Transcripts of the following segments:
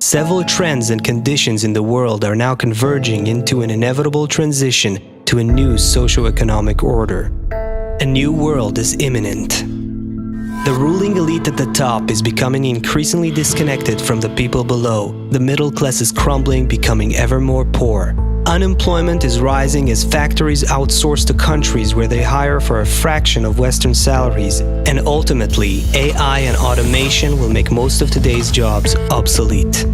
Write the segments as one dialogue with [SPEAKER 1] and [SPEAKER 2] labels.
[SPEAKER 1] Several trends and conditions in the world are now converging into an inevitable transition to a new socioeconomic order. A new world is imminent. The ruling elite at the top is becoming increasingly disconnected from the people below. The middle class is crumbling, becoming ever more poor. Unemployment is rising as factories outsource to countries where they hire for a fraction of Western salaries. And ultimately, AI and automation will make most of today's jobs obsolete.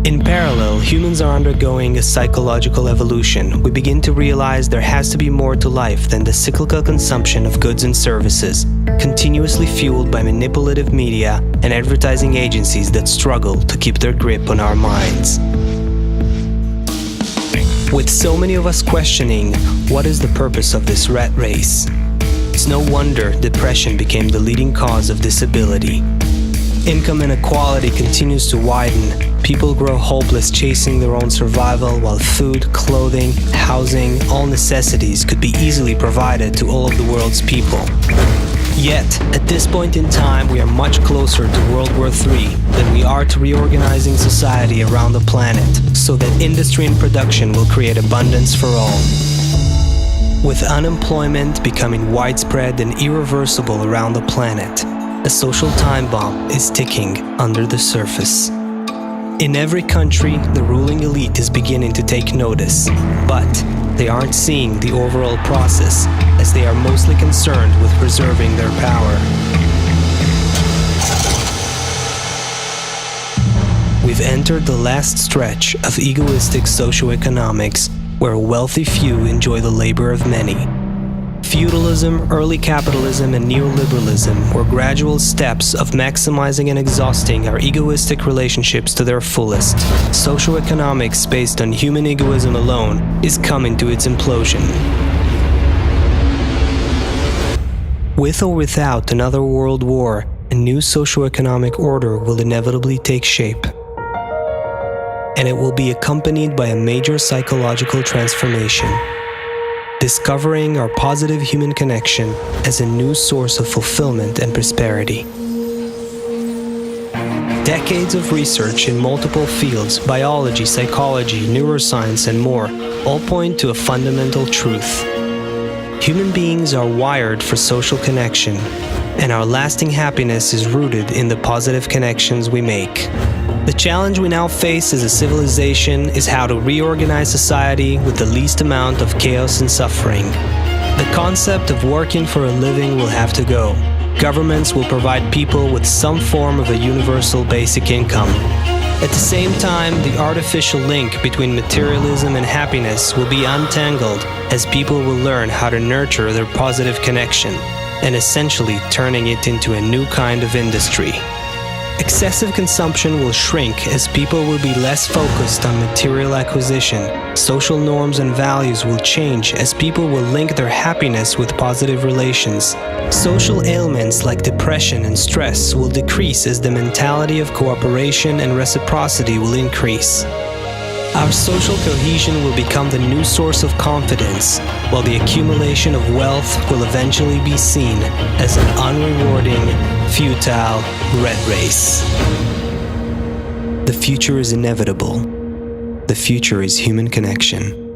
[SPEAKER 1] In parallel, humans are undergoing a psychological evolution. We begin to realize there has to be more to life than the cyclical consumption of goods and services, continuously fueled by manipulative media and advertising agencies that struggle to keep their grip on our minds. With so many of us questioning, what is the purpose of this rat race? It's no wonder depression became the leading cause of disability. Income inequality continues to widen. People grow hopeless chasing their own survival while food, clothing, housing, all necessities could be easily provided to all of the world's people. Yet, at this point in time, we are much closer to World War III than we are to reorganizing society around the planet so that industry and production will create abundance for all. With unemployment becoming widespread and irreversible around the planet, a social time bomb is ticking under the surface. In every country, the ruling elite is beginning to take notice, but they aren't seeing the overall process as they are mostly concerned with preserving their power. We've entered the last stretch of egoistic socioeconomics, where a wealthy few enjoy the labor of many. Feudalism, early capitalism, and neoliberalism were gradual steps of maximizing and exhausting our egoistic relationships to their fullest. Socioeconomics based on human egoism alone is coming to its implosion. With or without another world war, a new socioeconomic order will inevitably take shape. And it will be accompanied by a major psychological transformation. Discovering our positive human connection as a new source of fulfillment and prosperity. Decades of research in multiple fields, biology, psychology, neuroscience, and more, all point to a fundamental truth. Human beings are wired for social connection, and our lasting happiness is rooted in the positive connections we make. The challenge we now face as a civilization is how to reorganize society with the least amount of chaos and suffering. The concept of working for a living will have to go. Governments will provide people with some form of a universal basic income. At the same time, the artificial link between materialism and happiness will be untangled as people will learn how to nurture their positive connection, and essentially turning it into a new kind of industry. Excessive consumption will shrink as people will be less focused on material acquisition. Social norms and values will change as people will link their happiness with positive relations. Social ailments like depression and stress will decrease as the mentality of cooperation and reciprocity will increase. Our social cohesion will become the new source of confidence, while the accumulation of wealth will eventually be seen as an unrewarding, futile rat race. The future is inevitable. The future is human connection.